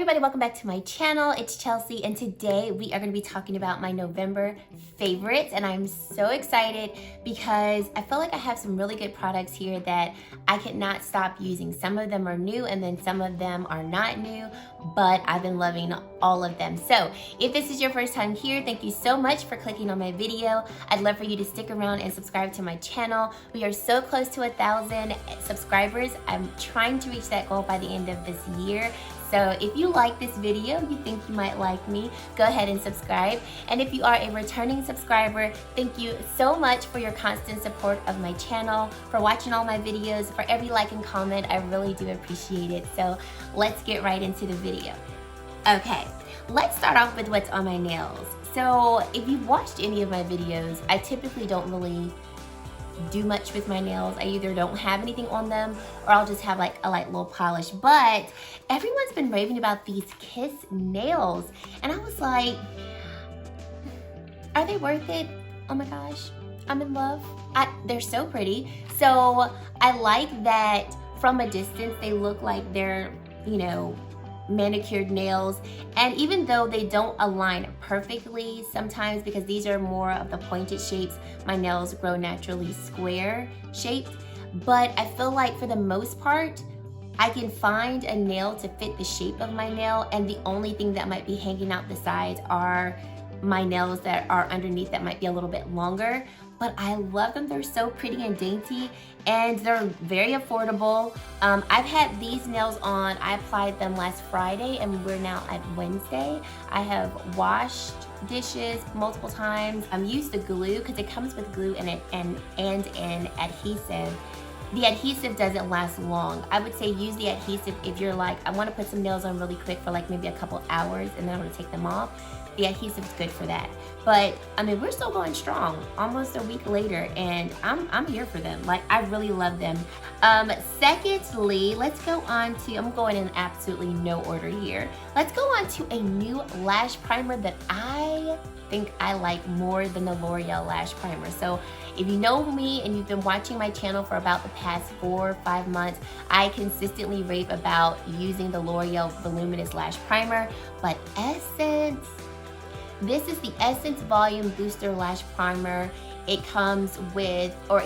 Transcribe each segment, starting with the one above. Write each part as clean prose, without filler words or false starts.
Everybody, welcome back to my channel. It's Chelsea, and today we are going to be talking about my November favorites, and I'm so excited because I feel like I have some really good products here that I could not stop using. Some of them are new and then some of them are not new, but I've been loving all of them. So if this is your first time here, thank you so much for clicking on my video. I'd love for you to stick around and subscribe to my channel. We are so close to 1,000 subscribers. I'm trying to reach that goal by the end of this year. So if you like this video, you think you might like me, go ahead and subscribe. And if you are a returning subscriber, thank you so much for your constant support of my channel, for watching all my videos, for every like and comment. I really do appreciate it. So let's get right into the video. Okay, let's start off with what's on my nails. So if you've watched any of my videos, I typically don't really do much with my nails. I either don't have anything on them or I'll just have like a light little polish. But everyone's been raving about these Kiss nails, and I was like, are they worth it? Oh my gosh, I'm in love. They're so pretty. So I like that from a distance they look like they're, you know, manicured nails, and even though they don't align perfectly sometimes because these are more of the pointed shapes, my nails grow naturally square shaped, but I feel like for the most part I can find a nail to fit the shape of my nail, and the only thing that might be hanging out the sides are my nails that are underneath that might be a little bit longer. But I love them. They're so pretty and dainty, and they're very affordable. I've had these nails on. I applied them last Friday, and we're now at Wednesday. I have washed dishes multiple times. Used the glue because it comes with glue and an adhesive. The adhesive doesn't last long. I would say use the adhesive if you're like, I want to put some nails on really quick for like maybe a couple hours and then I'm going to take them off. The adhesive's good for that. But I mean, we're still going strong almost a week later, and I'm here for them. Like, I really love them. Secondly, let's go on to, I'm going in absolutely no order here. Let's go on to a new lash primer that I think I like more than the L'Oreal lash primer. So if you know me and you've been watching my channel for about the past 4 or 5 months, I consistently rave about using the L'Oreal Voluminous Lash Primer. But Essence, this is the Essence Volume Booster Lash Primer. It comes with, or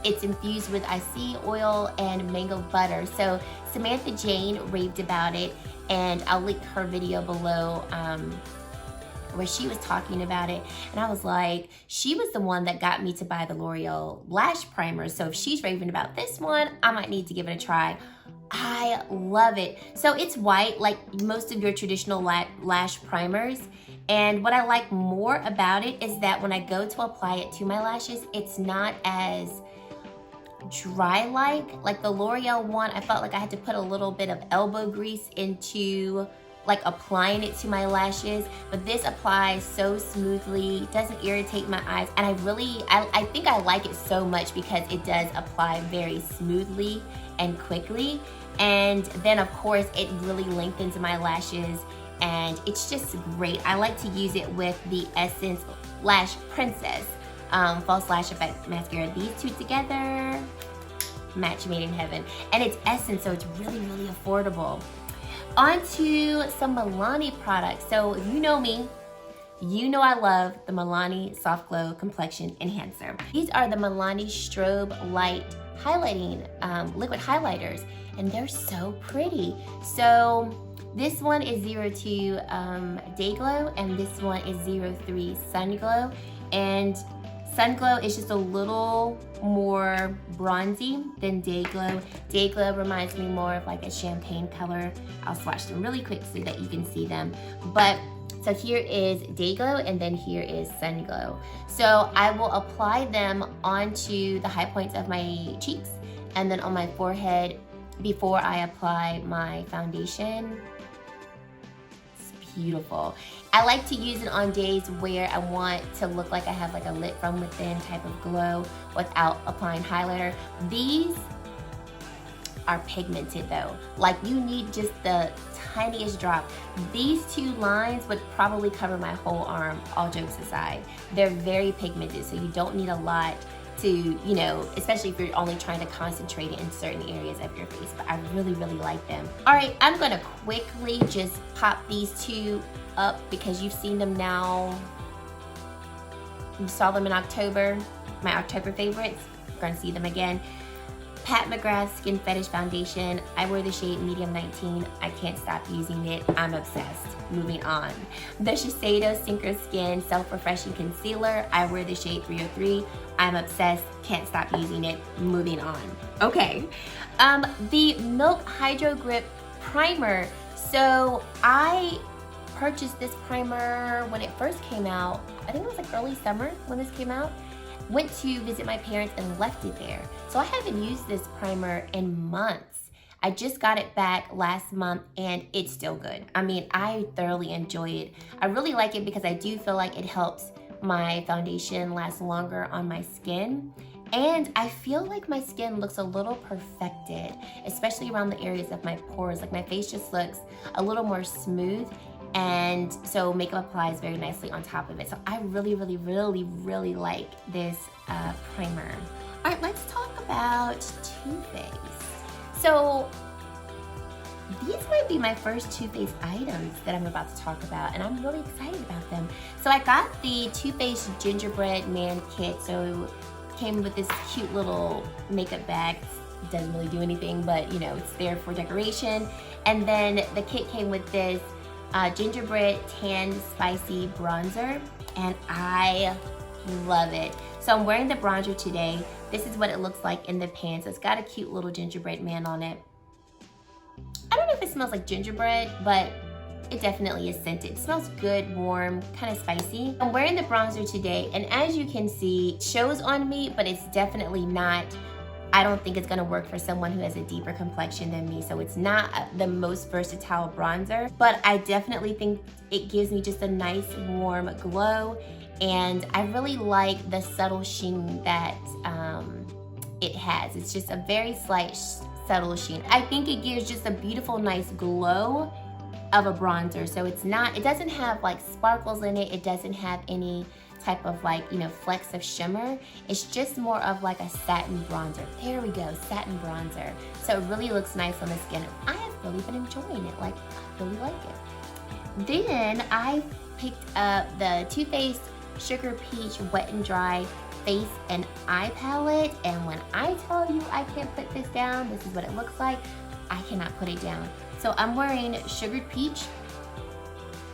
it's infused with IC oil and mango butter. So Samantha Jane raved about it, and I'll link her video below where she was talking about it. And I was like, she was the one that got me to buy the L'Oreal Lash Primer. So if she's raving about this one, I might need to give it a try. I love it. So it's white like most of your traditional lash primers. And what I like more about it is that when I go to apply it to my lashes, it's not as dry-like the L'Oreal one. I felt like I had to put a little bit of elbow grease into like applying it to my lashes, but this applies so smoothly, doesn't irritate my eyes, and I think I like it so much because it does apply very smoothly and quickly. And then of course it really lengthens my lashes, and it's just great. I like to use it with the Essence Lash Princess False Lash Effect Mascara. These two together, match made in heaven. And it's Essence, so it's really, really affordable. On to some Milani products. So if you know me, you know I love the Milani Soft Glow Complexion Enhancer. These are the Milani Strobe Light Highlighting Liquid Highlighters, and they're so pretty. So this one is 02 Day Glow, and this one is 03 Sun Glow. And Sun Glow is just a little more bronzy than Day Glow. Day Glow reminds me more of like a champagne color. I'll swatch them really quick so that you can see them. But so here is Day Glow, and then here is Sun Glow. So I will apply them onto the high points of my cheeks and then on my forehead before I apply my foundation. Beautiful. I like to use it on days where I want to look like I have like a lit from within type of glow without applying highlighter. These are pigmented though. Like, you need just the tiniest drop. These two lines would probably cover my whole arm, all jokes aside. They're very pigmented, so you don't need a lot to, you know, especially if you're only trying to concentrate it in certain areas of your face, but I really, really like them. All right, I'm gonna quickly just pop these two up because you've seen them now. You saw them in October, my October favorites. You're gonna see them again. Pat McGrath Skin Fetish Foundation. I wear the shade medium 19. I can't stop using it. I'm obsessed. Moving on. The Shiseido Synchro Skin Self-Refreshing Concealer. I wear the shade 303. I'm obsessed. Can't stop using it. Moving on. Okay. The Milk Hydro Grip Primer. So I purchased this primer when it first came out. I think it was like early summer when this came out. Went to visit my parents and left it there. So I haven't used this primer in months. I just got it back last month and it's still good. I mean, I thoroughly enjoy it. I really like it because I do feel like it helps my foundation last longer on my skin. And I feel like my skin looks a little perfected, especially around the areas of my pores. Like my face just looks a little more smooth. And so makeup applies very nicely on top of it. So I really, really, really, really like this primer. All right, let's talk about Too Faced. So these might be my first Too Faced items that I'm about to talk about, and I'm really excited about them. So I got the Too Faced Gingerbread Man Kit. So it came with this cute little makeup bag. It doesn't really do anything, but you know, it's there for decoration. And then the kit came with this gingerbread tanned spicy bronzer, and I love it. So I'm wearing the bronzer today. This is what it looks like in the pan. So it's got a cute little gingerbread man on it. I don't know if it smells like gingerbread, but it definitely is scented. It smells good, warm, kind of spicy. I'm wearing the bronzer today, and as you can see, it shows on me, but it's definitely not, I don't think it's gonna work for someone who has a deeper complexion than me. So it's not the most versatile bronzer, but I definitely think it gives me just a nice warm glow. And I really like the subtle sheen that it has. It's just a very slight subtle sheen. I think it gives just a beautiful, nice glow of a bronzer. So it's not, it doesn't have like sparkles in it. It doesn't have any type of like, you know, flecks of shimmer. It's just more of like a satin bronzer. There we go, satin bronzer. So it really looks nice on the skin. I have really been enjoying it. Like, I really like it. Then I picked up the Too Faced Sugar Peach Wet and Dry Face and Eye Palette. And when I tell you I can't put this down, this is what it looks like. I cannot put it down. So I'm wearing Sugared Peach,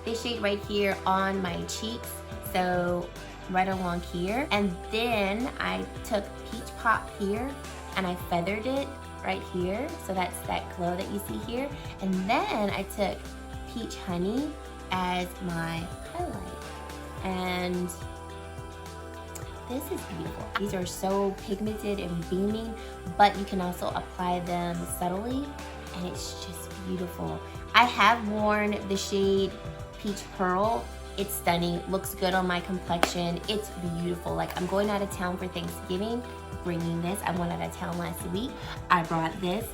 this shade right here on my cheeks. So right along here. And then I took Peach Pop here and I feathered it right here. So that's that glow that you see here. And then I took Peach Honey as my highlight. And this is beautiful. These are so pigmented and beaming, but you can also apply them subtly, and it's just beautiful. I have worn the shade Peach Pearl. It's stunning, looks good on my complexion. It's beautiful. Like, I'm going out of town for Thanksgiving, bringing this. I went out of town last week. I brought this.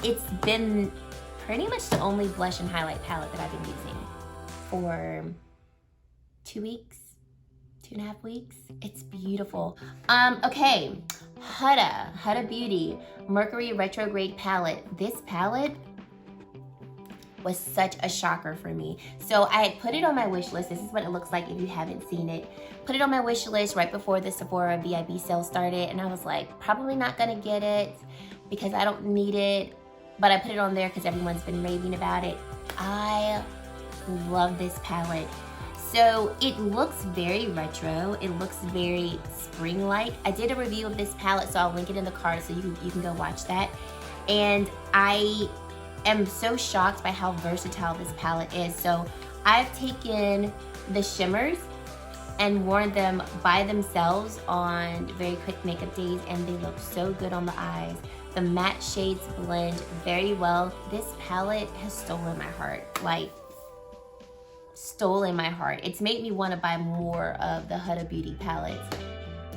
It's been pretty much the only blush and highlight palette that I've been using for 2 weeks, 2.5 weeks. It's beautiful. Okay, Huda Beauty Mercury Retrograde Palette. This palette was such a shocker for me. So I had put it on my wish list. This is what it looks like if you haven't seen it. Put it on my wish list right before the Sephora VIB sale started, and I was like, probably not gonna get it because I don't need it, but I put it on there because everyone's been raving about it. I love this palette. So it looks very retro. It looks very spring-like. I did a review of this palette, so I'll link it in the card so you can go watch that. And I am so shocked by how versatile this palette is. So I've taken the shimmers and worn them by themselves on very quick makeup days, and they look so good on the eyes. The matte shades blend very well. This palette has stolen my heart, like stolen my heart. It's made me want to buy more of the Huda Beauty palettes.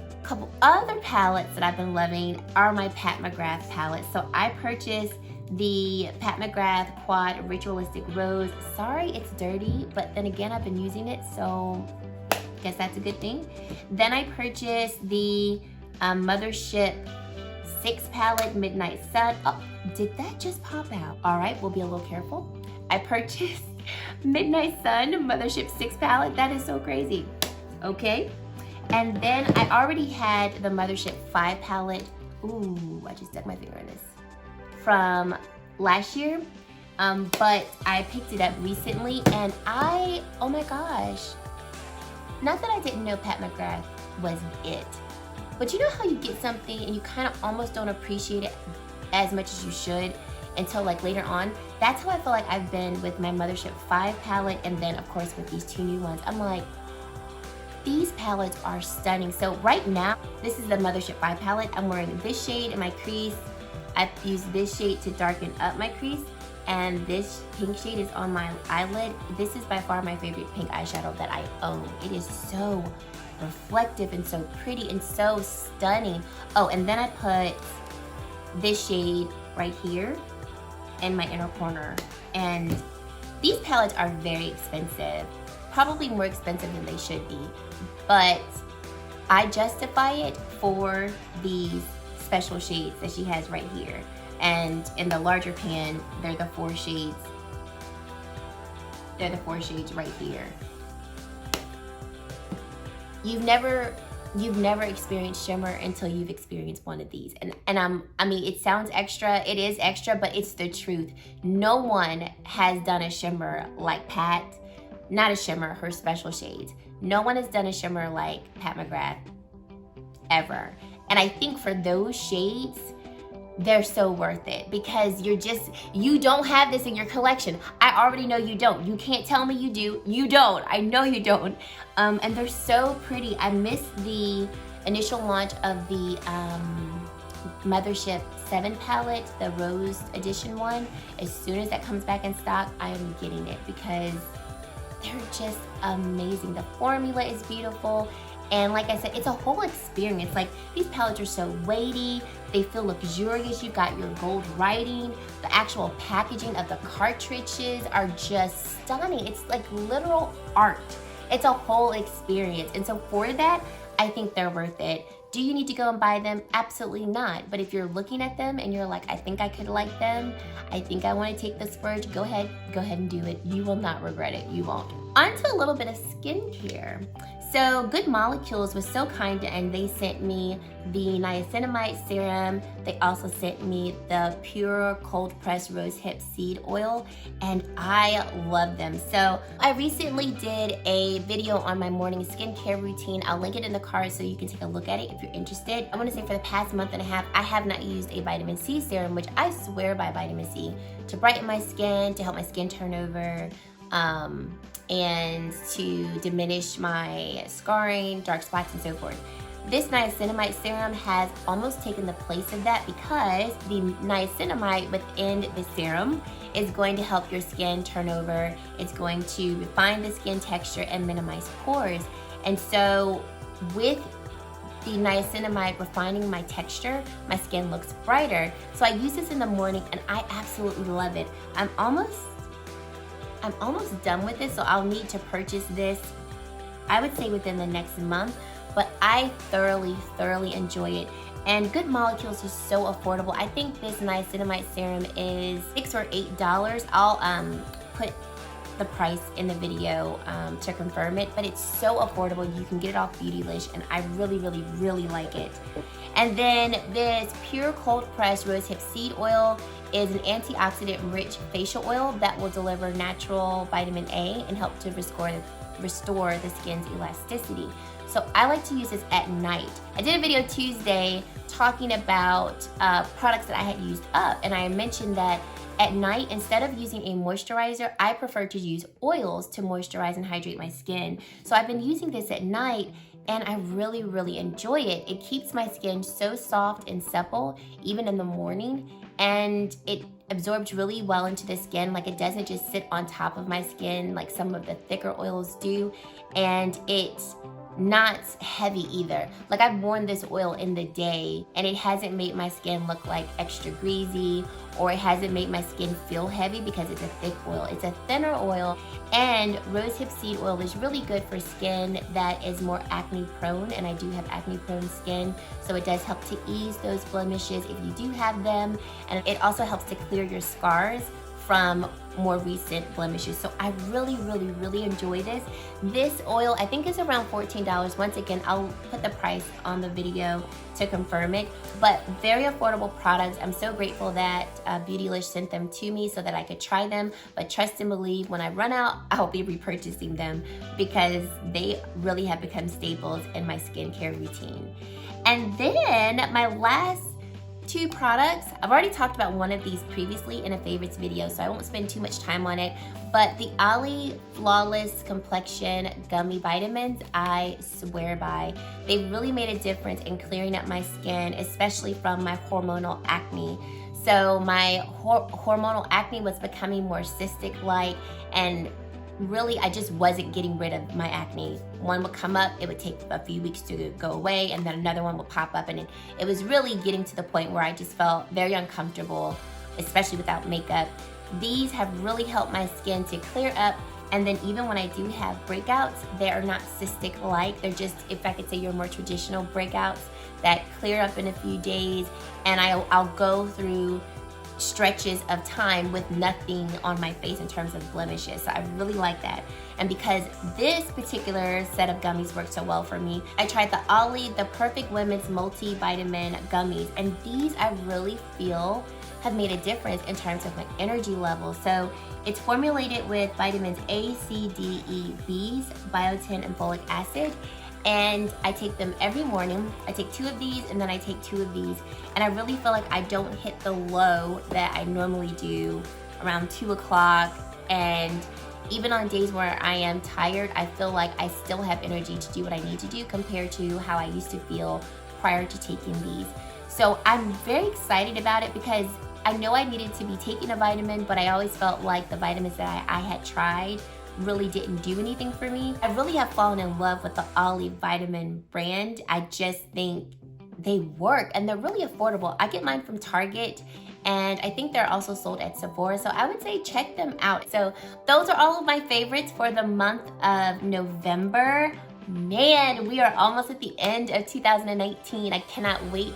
A couple other palettes that I've been loving are my Pat McGrath palettes. So I purchased the Pat McGrath Quad Ritualistic Rose. Sorry it's dirty, but then again, I've been using it, so I guess that's a good thing. Then I purchased the Mothership 6 palette, Midnight Sun. Oh, did that just pop out? All right, we'll be a little careful. I purchased Midnight Sun Mothership 6 palette. That is so crazy. Okay. And then I already had the Mothership 5 palette. Ooh, I just stuck my finger in this. From last year. But I picked it up recently and oh my gosh. Not that I didn't know Pat McGrath was it. But you know how you get something and you kind of almost don't appreciate it as much as you should until like later on? That's how I feel like I've been with my Mothership 5 palette, and then of course with these 2 new ones. I'm like, these palettes are stunning. So right now, this is the Mothership 5 palette. I'm wearing this shade in my crease. I've used this shade to darken up my crease, and this pink shade is on my eyelid. This is by far my favorite pink eyeshadow that I own. It is so reflective and so pretty and so stunning. Oh, and then I put this shade right here in my inner corner. And these palettes are very expensive, probably more expensive than they should be, but I justify it for these special shades that she has right here. And in the larger pan, they're the 4 shades. They're the 4 shades right here. You've never experienced shimmer until you've experienced one of these. And I mean, it sounds extra, it is extra, but it's the truth. No one has done a shimmer like Pat. Not a shimmer, her special shades. No one has done a shimmer like Pat McGrath ever. And I think for those shades, they're so worth it because you don't have this in your collection. I already know you don't. You can't tell me you do. You don't. I know you don't. And they're so pretty. I missed the initial launch of the Mothership 7 palette, the Rose Edition one. As soon as that comes back in stock, I am getting it because they're just amazing. The formula is beautiful. And like I said, it's a whole experience. Like, these palettes are so weighty, they feel luxurious. You've got your gold writing. The actual packaging of the cartridges are just stunning. It's like literal art. It's a whole experience. And so for that, I think they're worth it. Do you need to go and buy them? Absolutely not. But if you're looking at them and you're like, I think I could like them, I think I want to take the splurge, go ahead and do it. You will not regret it. You won't. On to a little bit of skincare. So Good Molecules was so kind and they sent me the niacinamide serum. They also sent me the pure cold pressed rosehip seed oil, and I love them. So I recently did a video on my morning skincare routine. I'll link it in the card so you can take a look at it if you're interested. I want to say for the past month and a half, I have not used a vitamin C serum, which I swear by vitamin C to brighten my skin, to help my skin turn over, and to diminish my scarring, dark spots, and so forth. This niacinamide serum has almost taken the place of that because the niacinamide within the serum is going to help your skin turn over. It's going to refine the skin texture and minimize pores. And so with the niacinamide refining my texture, my skin looks brighter. So I use this in the morning and I absolutely love it. I'm almost done with this, so I'll need to purchase this, I would say within the next month, but I thoroughly enjoy it. And Good Molecules is so affordable. I think this niacinamide serum is $6 or $8. I'll put the price in the video to confirm it, but it's so affordable. You can get it off Beautylish, and I really like it. And then this pure cold pressed rosehip seed oil is an antioxidant rich facial oil that will deliver natural vitamin A and help to restore the skin's elasticity. So I like to use this at night. I did a video Tuesday talking about products that I had used up, and I mentioned that at night, instead of using a moisturizer, I prefer to use oils to moisturize and hydrate my skin. So I've been using this at night, and I really enjoy it. It keeps my skin so soft and supple, even in the morning, and it absorbs really well into the skin. Like, it doesn't just sit on top of my skin like some of the thicker oils do, and it not heavy either. Like, I've worn this oil in the day and it hasn't made my skin look like extra greasy, or it hasn't made my skin feel heavy because it's a thick oil. It's a thinner oil, and rosehip seed oil is really good for skin that is more acne prone, and I do have acne prone skin, so it does help to ease those blemishes if you do have them, and it also helps to clear your scars from more recent blemishes. So I really enjoy this. This oil, I think, is around $14. Once again, I'll put the price on the video to confirm it, but very affordable products. I'm so grateful that Beautylish sent them to me so that I could try them, but trust and believe, when I run out, I'll be repurchasing them because they really have become staples in my skincare routine. And then my last two products, I've already talked about one of these previously in a favorites video, so I won't spend too much time on it, but the Olly Flawless Complexion Gummy Vitamins, I swear by. They really made a difference in clearing up my skin, especially from my hormonal acne. So my hormonal acne was becoming more cystic-like, and really, I just wasn't getting rid of my acne. One would come up, it would take a few weeks to go away, and then another one would pop up, and it was really getting to the point where I just felt very uncomfortable, especially without makeup. These have really helped my skin to clear up, and then even when I do have breakouts, they are not cystic-like. They're just, if I could say, your more traditional breakouts that clear up in a few days, and I'll go through stretches of time with nothing on my face in terms of blemishes. So I really like that. And because this particular set of gummies worked so well for me, I tried the Olly, the Perfect Women's Multivitamin Gummies, and these I really feel have made a difference in terms of my energy level. So it's formulated with vitamins A, C, D, E, Bs, biotin, and folic acid. And I take them every morning. I take 2 of these, and then I take 2 of these. And I really feel like I don't hit the low that I normally do around 2 o'clock. And even on days where I am tired, I feel like I still have energy to do what I need to do compared to how I used to feel prior to taking these. So I'm very excited about it because I know I needed to be taking a vitamin, but I always felt like the vitamins that I had tried really didn't do anything for me. I really have fallen in love with the Olly vitamin brand. I just think they work, and they're really affordable. I get mine from Target, and I think they're also sold at Sephora, so I would say check them out. So those are all of my favorites for the month of November. Man, we are almost at the end of 2019. I cannot wait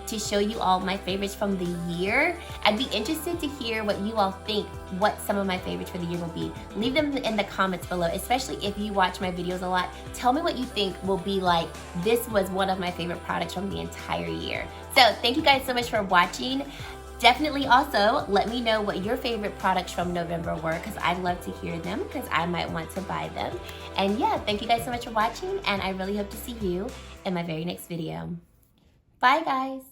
to show you all my favorites from the year. I'd be interested to hear what you all think, what some of my favorites for the year will be. Leave them in the comments below, especially if you watch my videos a lot. Tell me what you think will be like, this was one of my favorite products from the entire year. So thank you guys so much for watching. Definitely also let me know what your favorite products from November were, because I'd love to hear them, because I might want to buy them. And yeah, thank you guys so much for watching, and I really hope to see you in my very next video. Bye guys.